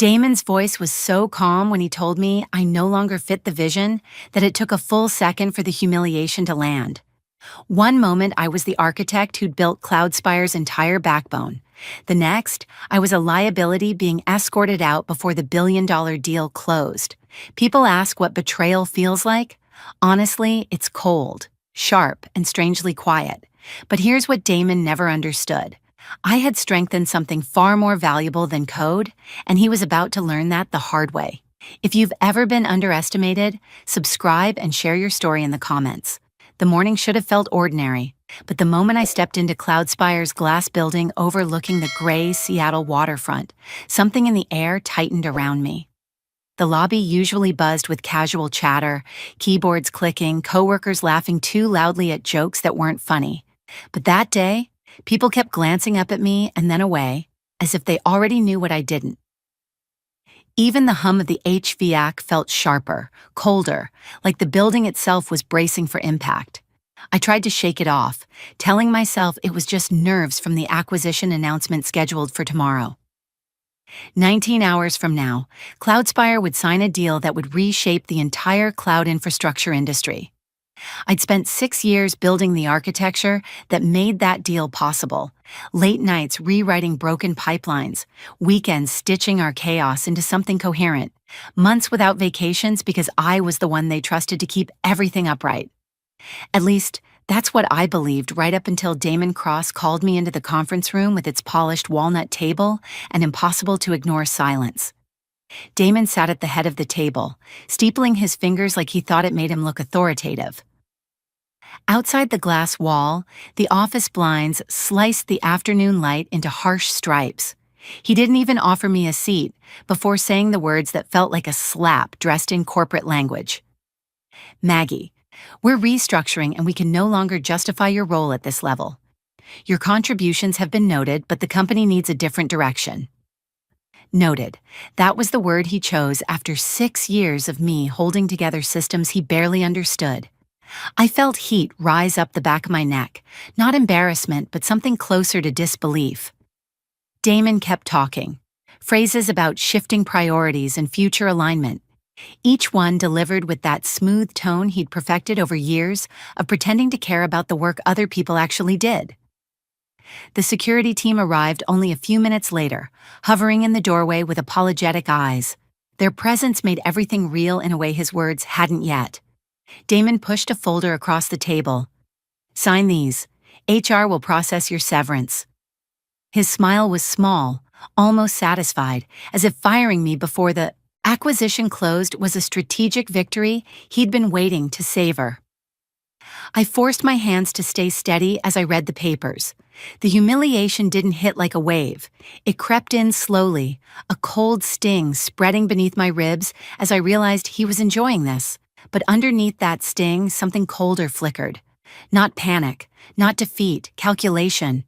Damon's voice was so calm when he told me I no longer fit the vision that it took a full second for the humiliation to land. One moment I was the architect who'd built Cloudspire's entire backbone. The next, I was a liability being escorted out before the billion-dollar deal closed. People ask what betrayal feels like. Honestly, it's cold, sharp, and strangely quiet. But here's what Damon never understood. I had strengthened something far more valuable than code, and he was about to learn that the hard way. If you've ever been underestimated, subscribe and share your story in the comments. The morning should have felt ordinary, but the moment I stepped into Cloudspire's glass building overlooking the gray Seattle waterfront, something in the air tightened around me. The lobby usually buzzed with casual chatter, keyboards clicking, coworkers laughing too loudly at jokes that weren't funny. But that day, people kept glancing up at me and then away, as if they already knew what I didn't. Even the hum of the HVAC felt sharper, colder, like the building itself was bracing for impact. I tried to shake it off, telling myself it was just nerves from the acquisition announcement scheduled for tomorrow. 19 hours from now, Cloudspire would sign a deal that would reshape the entire cloud infrastructure industry. I'd spent 6 years building the architecture that made that deal possible. Late nights rewriting broken pipelines, weekends stitching our chaos into something coherent, months without vacations because I was the one they trusted to keep everything upright. At least, that's what I believed right up until Damon Cross called me into the conference room with its polished walnut table and impossible-to-ignore silence. Damon sat at the head of the table, steepling his fingers like he thought it made him look authoritative. Outside the glass wall, the office blinds sliced the afternoon light into harsh stripes. He didn't even offer me a seat before saying the words that felt like a slap dressed in corporate language. "Maggie, we're restructuring and we can no longer justify your role at this level. Your contributions have been noted, but the company needs a different direction." Noted. That was the word he chose after 6 years of me holding together systems he barely understood. I felt heat rise up the back of my neck, not embarrassment, but something closer to disbelief. Damon kept talking, phrases about shifting priorities and future alignment, each one delivered with that smooth tone he'd perfected over years of pretending to care about the work other people actually did. The security team arrived only a few minutes later, hovering in the doorway with apologetic eyes. Their presence made everything real in a way his words hadn't yet. Damon pushed a folder across the table. "Sign these. HR will process your severance." His smile was small, almost satisfied, as if firing me before the acquisition closed was a strategic victory he'd been waiting to savor. I forced my hands to stay steady as I read the papers. The humiliation didn't hit like a wave. It crept in slowly, a cold sting spreading beneath my ribs as I realized he was enjoying this. But underneath that sting, something colder flickered. Not panic, not defeat, calculation.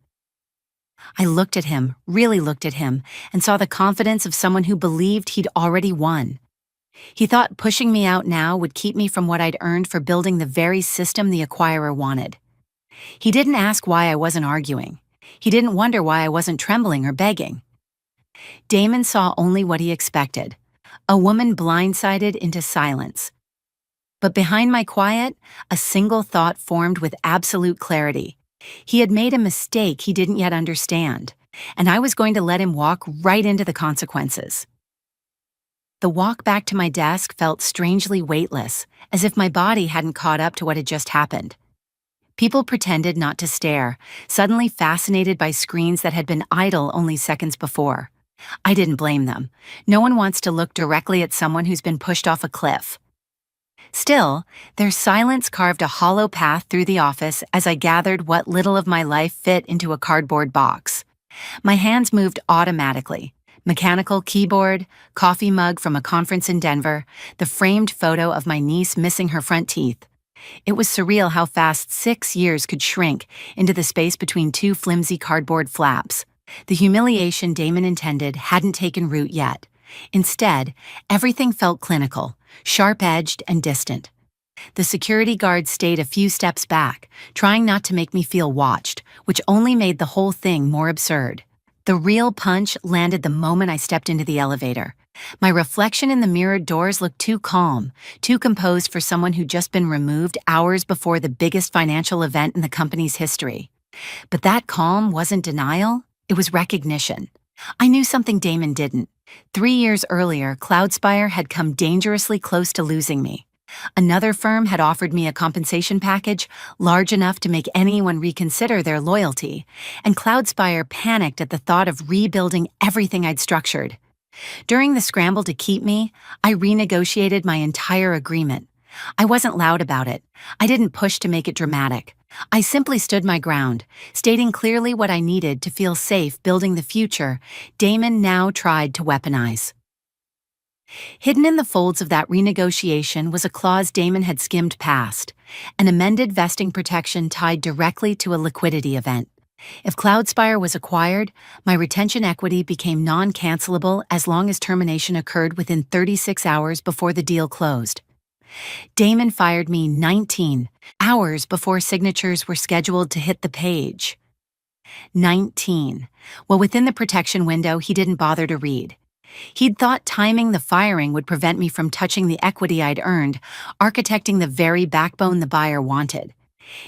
I looked at him, really looked at him, and saw the confidence of someone who believed he'd already won. He thought pushing me out now would keep me from what I'd earned for building the very system the acquirer wanted. He didn't ask why I wasn't arguing. He didn't wonder why I wasn't trembling or begging. Damon saw only what he expected, a woman blindsided into silence. But behind my quiet, a single thought formed with absolute clarity. He had made a mistake he didn't yet understand, and I was going to let him walk right into the consequences. The walk back to my desk felt strangely weightless, as if my body hadn't caught up to what had just happened. People pretended not to stare, suddenly fascinated by screens that had been idle only seconds before. I didn't blame them. No one wants to look directly at someone who's been pushed off a cliff. Still, their silence carved a hollow path through the office as I gathered what little of my life fit into a cardboard box. My hands moved automatically. Mechanical keyboard, coffee mug from a conference in Denver, the framed photo of my niece missing her front teeth. It was surreal how fast 6 years could shrink into the space between two flimsy cardboard flaps. The humiliation Damon intended hadn't taken root yet. Instead, everything felt clinical, sharp-edged and distant. The security guard stayed a few steps back, trying not to make me feel watched, which only made the whole thing more absurd. The real punch landed the moment I stepped into the elevator. My reflection in the mirrored doors looked too calm, too composed for someone who'd just been removed hours before the biggest financial event in the company's history. But that calm wasn't denial, it was recognition. I knew something Damon didn't. 3 years earlier, Cloudspire had come dangerously close to losing me. Another firm had offered me a compensation package large enough to make anyone reconsider their loyalty, and Cloudspire panicked at the thought of rebuilding everything I'd structured. During the scramble to keep me, I renegotiated my entire agreement. I wasn't loud about it. I didn't push to make it dramatic. I simply stood my ground, stating clearly what I needed to feel safe building the future Damon now tried to weaponize. Hidden in the folds of that renegotiation was a clause Damon had skimmed past, an amended vesting protection tied directly to a liquidity event. If Cloudspire was acquired, my retention equity became non-cancelable as long as termination occurred within 36 hours before the deal closed. Damon fired me 19 hours before signatures were scheduled to hit the page. 19. Well, within the protection window, he didn't bother to read. He'd thought timing the firing would prevent me from touching the equity I'd earned, architecting the very backbone the buyer wanted.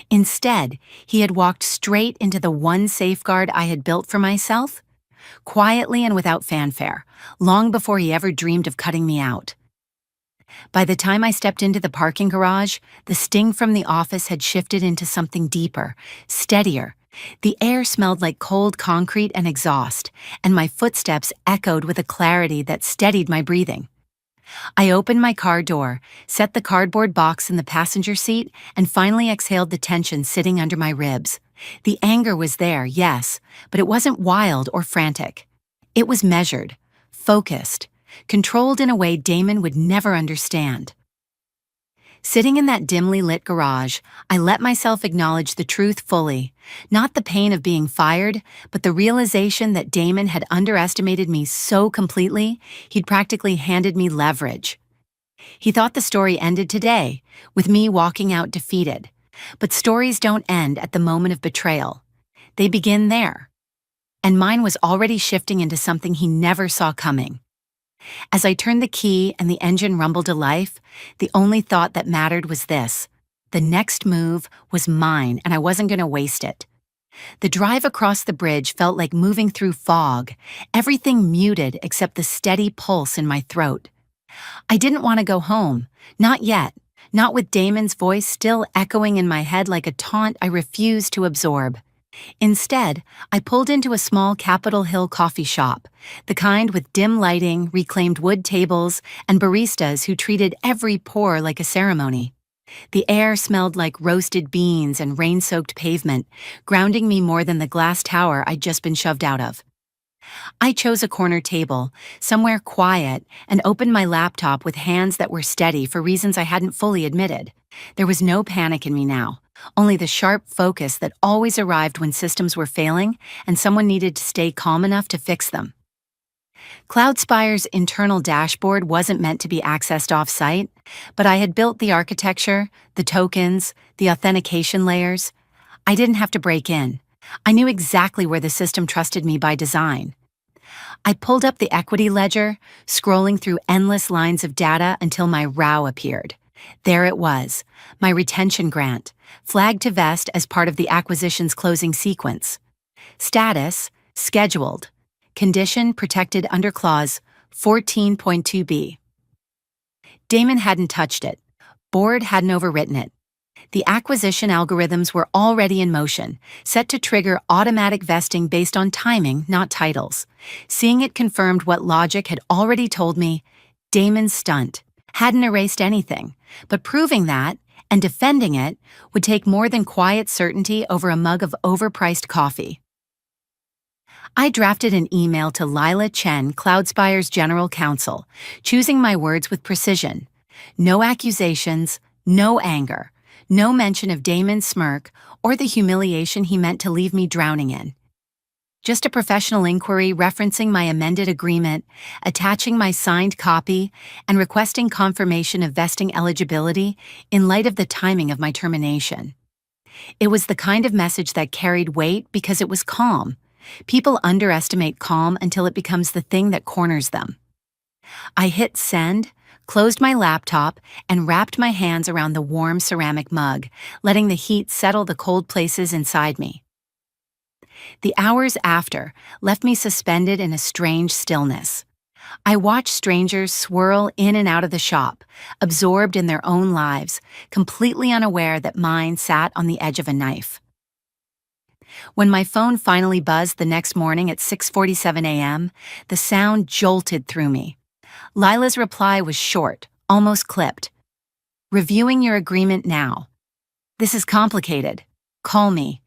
Instead, he had walked straight into the one safeguard I had built for myself, quietly and without fanfare, long before he ever dreamed of cutting me out. By the time I stepped into the parking garage, the sting from the office had shifted into something deeper, steadier. The air smelled like cold concrete and exhaust, and my footsteps echoed with a clarity that steadied my breathing. I opened my car door, set the cardboard box in the passenger seat, and finally exhaled the tension sitting under my ribs. The anger was there, yes, but it wasn't wild or frantic. It was measured, focused, controlled in a way Damon would never understand. Sitting in that dimly lit garage, I let myself acknowledge the truth fully, not the pain of being fired, but the realization that Damon had underestimated me so completely, he'd practically handed me leverage. He thought the story ended today, with me walking out defeated. But stories don't end at the moment of betrayal. They begin there. And mine was already shifting into something he never saw coming. As I turned the key and the engine rumbled to life, the only thought that mattered was this. The next move was mine, and I wasn't going to waste it. The drive across the bridge felt like moving through fog, everything muted except the steady pulse in my throat. I didn't want to go home, not yet, not with Damon's voice still echoing in my head like a taunt I refused to absorb. Instead, I pulled into a small Capitol Hill coffee shop, the kind with dim lighting, reclaimed wood tables, and baristas who treated every pour like a ceremony. The air smelled like roasted beans and rain-soaked pavement, grounding me more than the glass tower I'd just been shoved out of. I chose a corner table, somewhere quiet, and opened my laptop with hands that were steady for reasons I hadn't fully admitted. There was no panic in me now. Only the sharp focus that always arrived when systems were failing and someone needed to stay calm enough to fix them. Cloudspire's internal dashboard wasn't meant to be accessed off-site, but I had built the architecture, the tokens, the authentication layers. I didn't have to break in. I knew exactly where the system trusted me by design. I pulled up the equity ledger, scrolling through endless lines of data until my RAW appeared. There it was, my retention grant, flagged to vest as part of the acquisition's closing sequence. Status, scheduled. Condition protected under clause 14.2b. Damon hadn't touched it. Board hadn't overwritten it. The acquisition algorithms were already in motion, set to trigger automatic vesting based on timing, not titles. Seeing it confirmed what logic had already told me. Damon's stunt hadn't erased anything, but proving that, and defending it, would take more than quiet certainty over a mug of overpriced coffee. I drafted an email to Lila Chen, Cloudspire's general counsel, choosing my words with precision. No accusations, no anger, no mention of Damon's smirk or the humiliation he meant to leave me drowning in. Just a professional inquiry referencing my amended agreement, attaching my signed copy, and requesting confirmation of vesting eligibility in light of the timing of my termination. It was the kind of message that carried weight because it was calm. People underestimate calm until it becomes the thing that corners them. I hit send, closed my laptop, and wrapped my hands around the warm ceramic mug, letting the heat settle the cold places inside me. The hours after left me suspended in a strange stillness. I watched strangers swirl in and out of the shop, absorbed in their own lives, completely unaware that mine sat on the edge of a knife. When my phone finally buzzed the next morning at 6:47 a.m., the sound jolted through me. Lila's reply was short, almost clipped. "Reviewing your agreement now. This is complicated. Call me."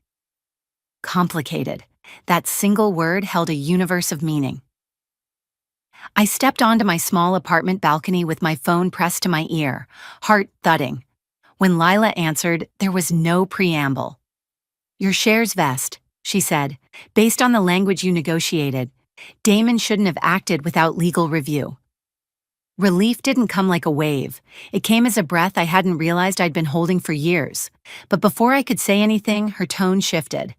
Complicated. That single word held a universe of meaning. I stepped onto my small apartment balcony with my phone pressed to my ear, heart thudding. When Lila answered, there was no preamble. "Your shares vest," she said, "based on the language you negotiated. Damon shouldn't have acted without legal review." Relief didn't come like a wave. It came as a breath I hadn't realized I'd been holding for years. But before I could say anything, her tone shifted.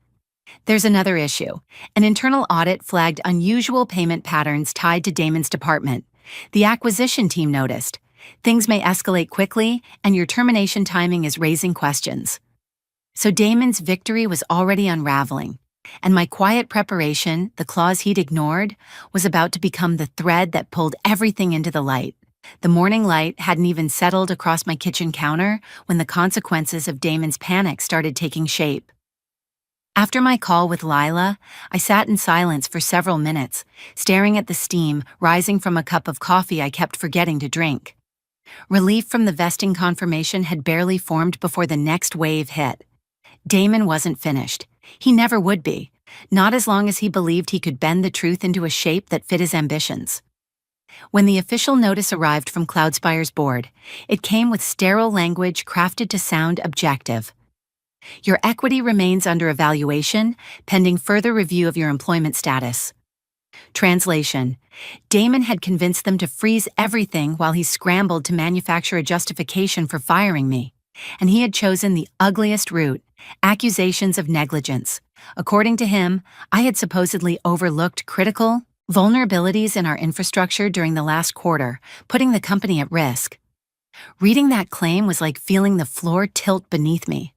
"There's another issue. An internal audit flagged unusual payment patterns tied to Damon's department. The acquisition team noticed. Things may escalate quickly, and your termination timing is raising questions." So Damon's victory was already unraveling, and my quiet preparation, the clause he'd ignored, was about to become the thread that pulled everything into the light. The morning light hadn't even settled across my kitchen counter when the consequences of Damon's panic started taking shape. After my call with Lila, I sat in silence for several minutes, staring at the steam rising from a cup of coffee I kept forgetting to drink. Relief from the vesting confirmation had barely formed before the next wave hit. Damon wasn't finished. He never would be, not as long as he believed he could bend the truth into a shape that fit his ambitions. When the official notice arrived from Cloudspire's board, it came with sterile language crafted to sound objective. "Your equity remains under evaluation, pending further review of your employment status." Translation: Damon had convinced them to freeze everything while he scrambled to manufacture a justification for firing me. And he had chosen the ugliest route: accusations of negligence. According to him, I had supposedly overlooked critical vulnerabilities in our infrastructure during the last quarter, putting the company at risk. Reading that claim was like feeling the floor tilt beneath me.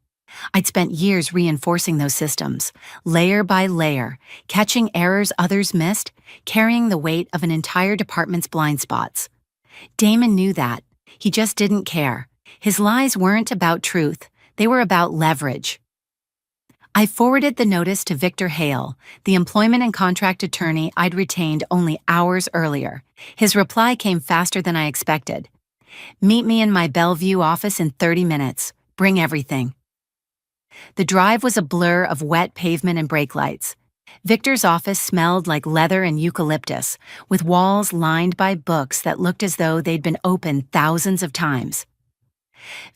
I'd spent years reinforcing those systems, layer by layer, catching errors others missed, carrying the weight of an entire department's blind spots. Damon knew that. He just didn't care. His lies weren't about truth, they were about leverage. I forwarded the notice to Victor Hale, the employment and contract attorney I'd retained only hours earlier. His reply came faster than I expected. "Meet me in my Bellevue office in 30 minutes. Bring everything." The drive was a blur of wet pavement and brake lights. Victor's office smelled like leather and eucalyptus, with walls lined by books that looked as though they'd been opened thousands of times.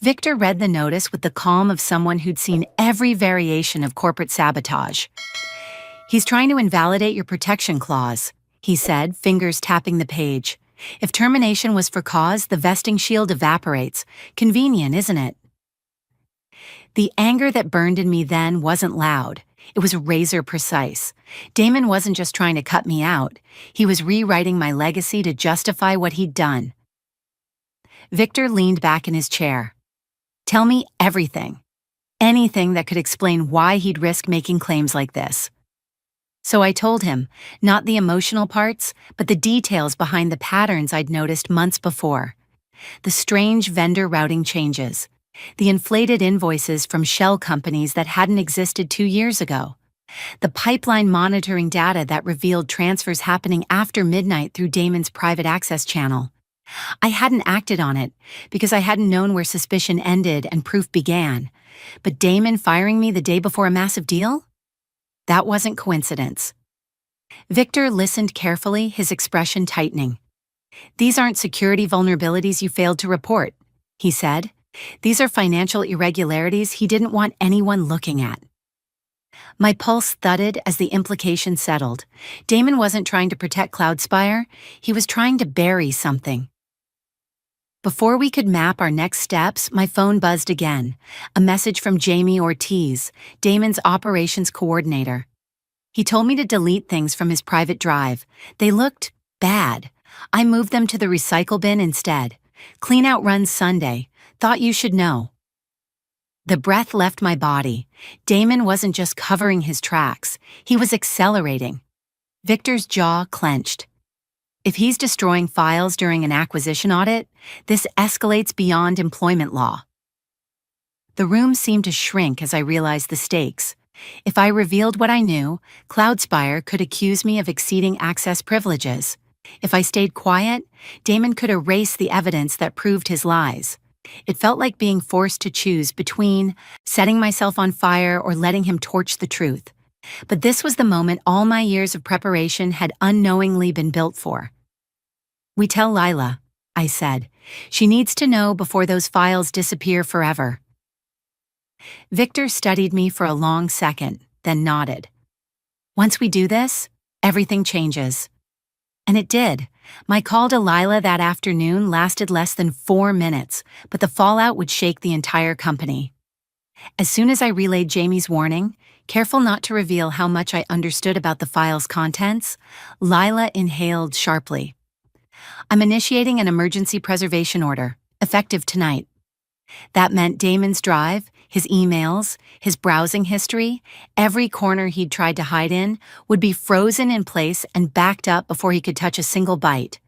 Victor read the notice with the calm of someone who'd seen every variation of corporate sabotage. "He's trying to invalidate your protection clause," he said, fingers tapping the page. "If termination was for cause, the vesting shield evaporates. Convenient, isn't it?" The anger that burned in me then wasn't loud. It was razor precise. Damon wasn't just trying to cut me out. He was rewriting my legacy to justify what he'd done. Victor leaned back in his chair. "Tell me everything. Anything that could explain why he'd risk making claims like this." So I told him, not the emotional parts, but the details behind the patterns I'd noticed months before. The strange vendor routing changes. The inflated invoices from shell companies that hadn't existed 2 years ago. The pipeline monitoring data that revealed transfers happening after midnight through Damon's private access channel. I hadn't acted on it because I hadn't known where suspicion ended and proof began. But Damon firing me the day before a massive deal? That wasn't coincidence. Victor listened carefully, his expression tightening. "These aren't security vulnerabilities you failed to report," he said. "These are financial irregularities he didn't want anyone looking at." My pulse thudded as the implication settled. Damon wasn't trying to protect Cloudspire, he was trying to bury something. Before we could map our next steps, my phone buzzed again. A message from Jamie Ortiz, Damon's operations coordinator. He told me to delete things from his private drive. They looked bad. I moved them to the recycle bin instead. Clean out runs Sunday. Thought you should know. The breath left my body. Damon wasn't just covering his tracks, he was accelerating. Victor's jaw clenched. If he's destroying files during an acquisition audit, this escalates beyond employment law. The room seemed to shrink as I realized the stakes. If I revealed what I knew, Cloudspire could accuse me of exceeding access privileges. If I stayed quiet, Damon could erase the evidence that proved his lies. It felt like being forced to choose between setting myself on fire or letting him torch the truth. But this was the moment all my years of preparation had unknowingly been built for. "We tell Lila," I said. "She needs to know before those files disappear forever." Victor studied me for a long second, then nodded. "Once we do this, everything changes." And it did. My call to Lila that afternoon lasted less than 4 minutes, but the fallout would shake the entire company. As soon as I relayed Jamie's warning, careful not to reveal how much I understood about the file's contents, Lila inhaled sharply. "I'm initiating an emergency preservation order, effective tonight." That meant Damon's drive, his emails, his browsing history, every corner he'd tried to hide in, would be frozen in place and backed up before he could touch a single byte.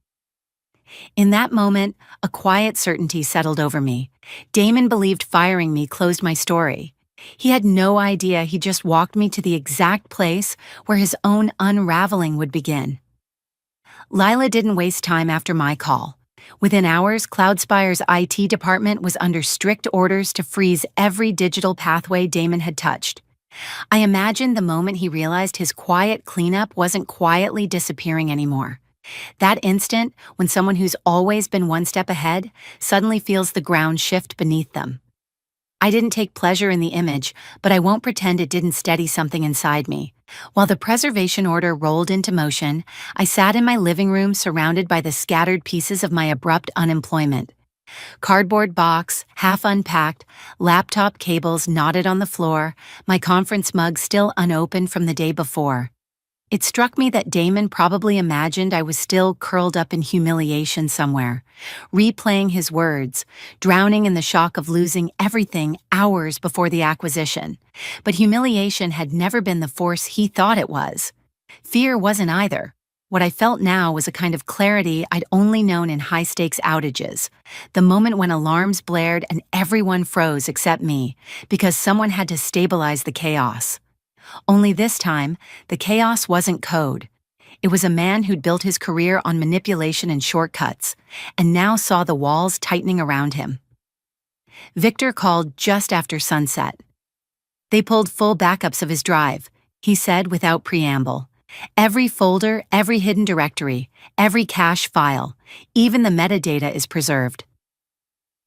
In that moment, a quiet certainty settled over me. Damon believed firing me closed my story. He had no idea he just walked me to the exact place where his own unraveling would begin. Lila didn't waste time after my call. Within hours, Cloudspire's IT department was under strict orders to freeze every digital pathway Damon had touched. I imagined the moment he realized his quiet cleanup wasn't quietly disappearing anymore. That instant, when someone who's always been one step ahead suddenly feels the ground shift beneath them. I didn't take pleasure in the image, but I won't pretend it didn't steady something inside me. While the preservation order rolled into motion, I sat in my living room surrounded by the scattered pieces of my abrupt unemployment. Cardboard box, half unpacked, laptop cables knotted on the floor, my conference mug still unopened from the day before. It struck me that Damon probably imagined I was still curled up in humiliation somewhere, replaying his words, drowning in the shock of losing everything hours before the acquisition. But humiliation had never been the force he thought it was. Fear wasn't either. What I felt now was a kind of clarity I'd only known in high-stakes outages, the moment when alarms blared and everyone froze except me, because someone had to stabilize the chaos. Only this time, the chaos wasn't code. It was a man who'd built his career on manipulation and shortcuts, and now saw the walls tightening around him. Victor called just after sunset. They pulled full backups of his drive, he said without preamble. Every folder, every hidden directory, every cache file, even the metadata is preserved.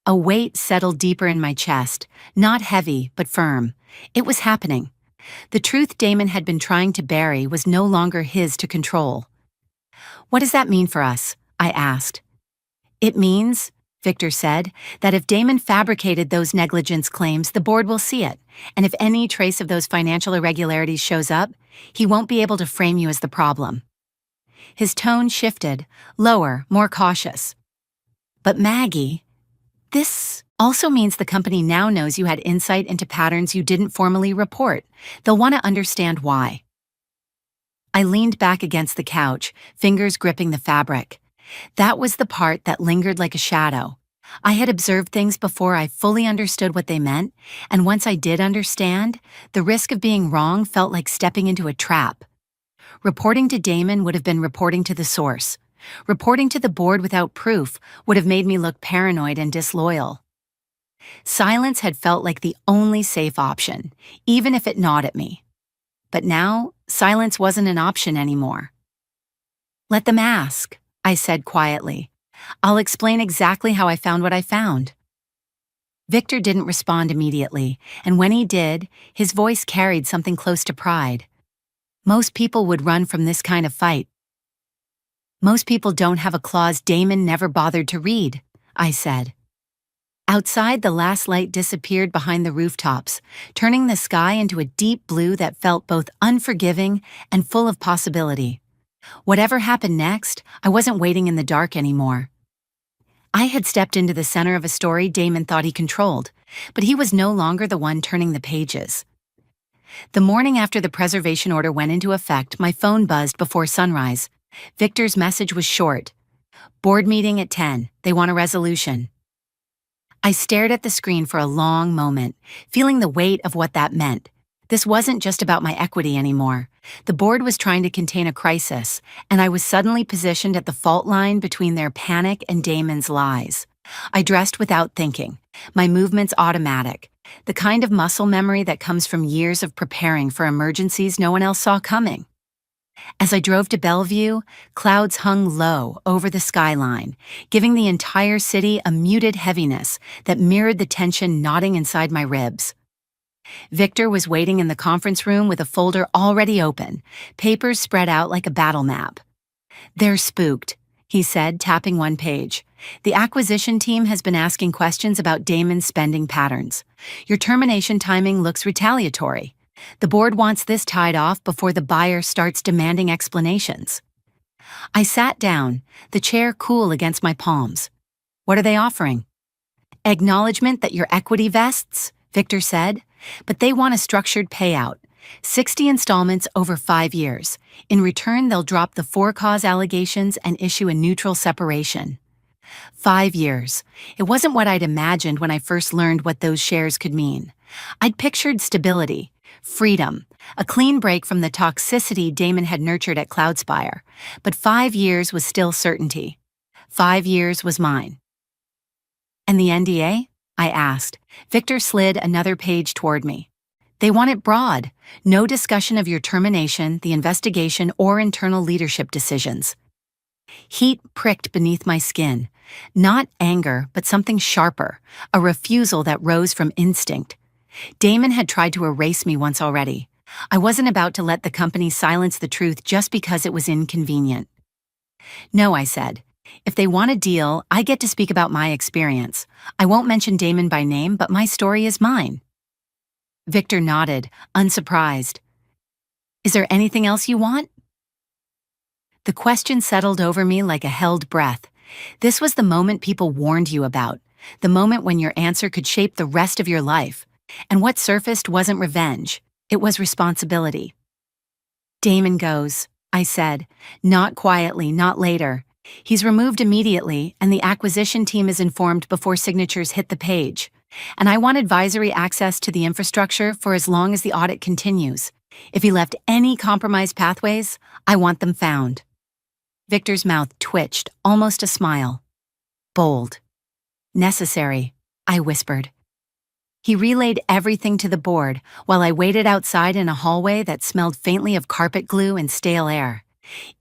A weight settled deeper in my chest, not heavy, but firm. It was happening. The truth Damon had been trying to bury was no longer his to control. "What does that mean for us?" I asked. "It means," Victor said, "that if Damon fabricated those negligence claims, the board will see it, and if any trace of those financial irregularities shows up, he won't be able to frame you as the problem." His tone shifted, lower, more cautious. "But Maggie, this also means the company now knows you had insight into patterns you didn't formally report. They'll want to understand why." I leaned back against the couch, fingers gripping the fabric. That was the part that lingered like a shadow. I had observed things before I fully understood what they meant, and once I did understand, the risk of being wrong felt like stepping into a trap. Reporting to Damon would have been reporting to the source. Reporting to the board without proof would have made me look paranoid and disloyal. Silence had felt like the only safe option, even if it gnawed at me. But now, silence wasn't an option anymore. "Let them ask," I said quietly. "I'll explain exactly how I found what I found." Victor didn't respond immediately, and when he did, his voice carried something close to pride. "Most people would run from this kind of fight. Most people don't have a clause Damon never bothered to read," I said. Outside, the last light disappeared behind the rooftops, turning the sky into a deep blue that felt both unforgiving and full of possibility. Whatever happened next, I wasn't waiting in the dark anymore. I had stepped into the center of a story Damon thought he controlled, but he was no longer the one turning the pages. The morning after the preservation order went into effect, my phone buzzed before sunrise. Victor's message was short. Board meeting at 10. They want a resolution. I stared at the screen for a long moment, feeling the weight of what that meant. This wasn't just about my equity anymore. The board was trying to contain a crisis, and I was suddenly positioned at the fault line between their panic and Damon's lies. I dressed without thinking, my movements automatic, the kind of muscle memory that comes from years of preparing for emergencies no one else saw coming. As I drove to Bellevue, clouds hung low over the skyline, giving the entire city a muted heaviness that mirrored the tension knotting inside my ribs. Victor was waiting in the conference room with a folder already open, papers spread out like a battle map. "They're spooked," he said, tapping one page. "The acquisition team has been asking questions about Damon's spending patterns. Your termination timing looks retaliatory. The board wants this tied off before the buyer starts demanding explanations." I sat down, the chair cool against my palms. "What are they offering?" "Acknowledgement that your equity vests," Victor said, "but they want a structured payout, 60 installments over 5 years. In return, they'll drop the for-cause allegations and issue a neutral separation." 5 years. It wasn't what I'd imagined when I first learned what those shares could mean. I'd pictured stability, freedom, a clean break from the toxicity Damon had nurtured at Cloudspire. But 5 years was still certainty. 5 years was mine. "And the NDA?" I asked. Victor slid another page toward me. "They want it broad. No discussion of your termination, the investigation, or internal leadership decisions." Heat pricked beneath my skin. Not anger, but something sharper, a refusal that rose from instinct. Damon had tried to erase me once already. I wasn't about to let the company silence the truth just because it was inconvenient. "No," I said. "If they want a deal, I get to speak about my experience. I won't mention Damon by name, but my story is mine." Victor nodded, unsurprised. "Is there anything else you want?" The question settled over me like a held breath. This was the moment people warned you about, the moment when your answer could shape the rest of your life. And what surfaced wasn't revenge, it was responsibility. "Damon goes," I said, not quietly, not later. "He's removed immediately, and the acquisition team is informed before signatures hit the page. And I want advisory access to the infrastructure for as long as the audit continues. If he left any compromised pathways, I want them found." Victor's mouth twitched, almost a smile. "Bold. Necessary," I whispered. He relayed everything to the board while I waited outside in a hallway that smelled faintly of carpet glue and stale air.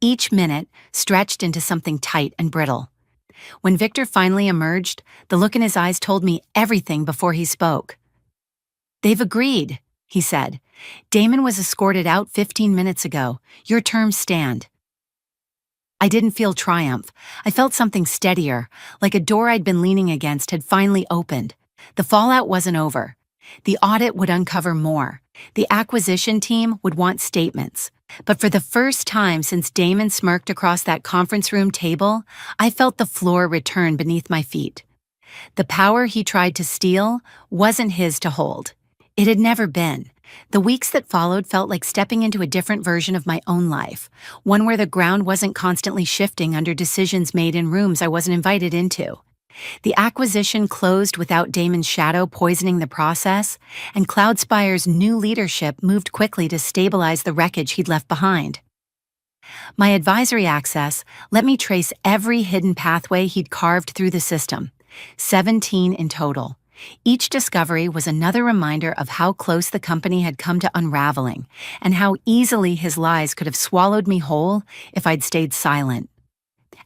Each minute stretched into something tight and brittle. When Victor finally emerged, the look in his eyes told me everything before he spoke. "They've agreed," he said. "Damon was escorted out 15 minutes ago. Your terms stand." I didn't feel triumph. I felt something steadier, like a door I'd been leaning against had finally opened. The fallout wasn't over. The audit would uncover more. The acquisition team would want statements. But for the first time since Damon smirked across that conference room table, I felt the floor return beneath my feet. The power he tried to steal wasn't his to hold. It had never been. The weeks that followed felt like stepping into a different version of my own life, one where the ground wasn't constantly shifting under decisions made in rooms I wasn't invited into. The acquisition closed without Damon's shadow poisoning the process, and Cloudspire's new leadership moved quickly to stabilize the wreckage he'd left behind. My advisory access let me trace every hidden pathway he'd carved through the system, 17 in total. Each discovery was another reminder of how close the company had come to unraveling, and how easily his lies could have swallowed me whole if I'd stayed silent.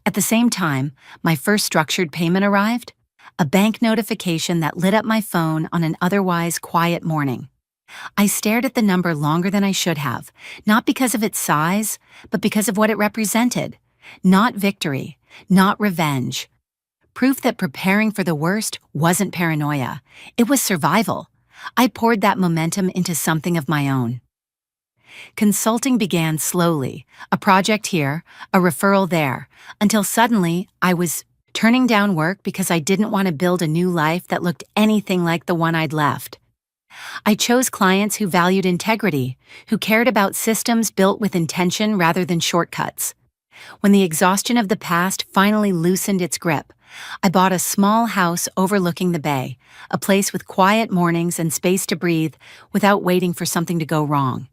At the same time, my first structured payment arrived, a bank notification that lit up my phone on an otherwise quiet morning. I stared at the number longer than I should have, not because of its size, but because of what it represented. Not victory, not revenge. Proof that preparing for the worst wasn't paranoia. It was survival. I poured that momentum into something of my own. Consulting began slowly, a project here, a referral there, until suddenly I was turning down work because I didn't want to build a new life that looked anything like the one I'd left. I chose clients who valued integrity, who cared about systems built with intention rather than shortcuts. When the exhaustion of the past finally loosened its grip, I bought a small house overlooking the bay, a place with quiet mornings and space to breathe without waiting for something to go wrong.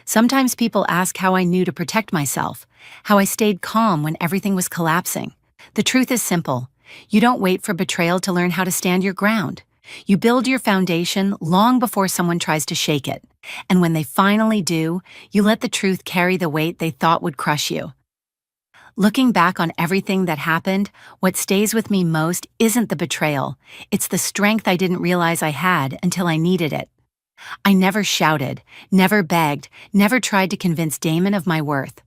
Sometimes people ask how I knew to protect myself, how I stayed calm when everything was collapsing. The truth is simple. You don't wait for betrayal to learn how to stand your ground. You build your foundation long before someone tries to shake it. And when they finally do, you let the truth carry the weight they thought would crush you. Looking back on everything that happened, what stays with me most isn't the betrayal. It's the strength I didn't realize I had until I needed it. I never shouted, never begged, never tried to convince Damon of my worth.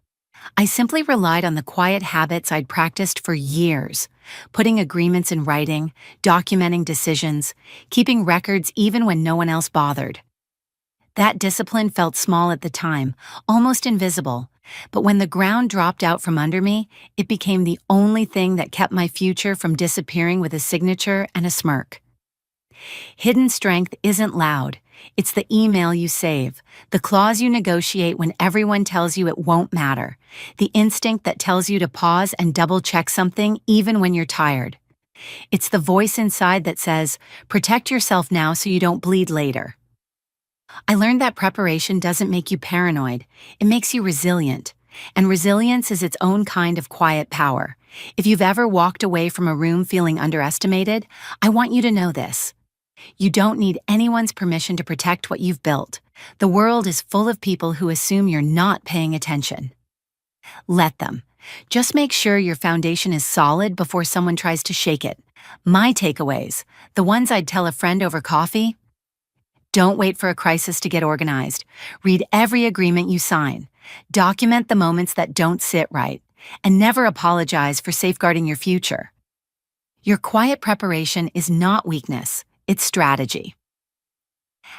I simply relied on the quiet habits I'd practiced for years, putting agreements in writing, documenting decisions, keeping records even when no one else bothered. That discipline felt small at the time, almost invisible, but when the ground dropped out from under me, it became the only thing that kept my future from disappearing with a signature and a smirk. Hidden strength isn't loud. It's the email you save, the clause you negotiate when everyone tells you it won't matter, the instinct that tells you to pause and double-check something even when you're tired. It's the voice inside that says, protect yourself now so you don't bleed later. I learned that preparation doesn't make you paranoid, it makes you resilient. And resilience is its own kind of quiet power. If you've ever walked away from a room feeling underestimated, I want you to know this. You don't need anyone's permission to protect what you've built. The world is full of people who assume you're not paying attention. Let them. Just make sure your foundation is solid before someone tries to shake it. My takeaways, the ones I'd tell a friend over coffee: don't wait for a crisis to get organized. Read every agreement you sign. Document the moments that don't sit right. And never apologize for safeguarding your future. Your quiet preparation is not weakness. It's strategy.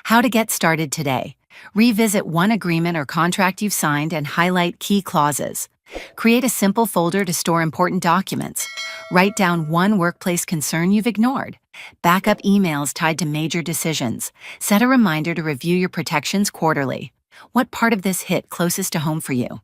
How to get started today. Revisit one agreement or contract you've signed and highlight key clauses. Create a simple folder to store important documents. Write down one workplace concern you've ignored. Back up emails tied to major decisions. Set a reminder to review your protections quarterly. What part of this hit closest to home for you?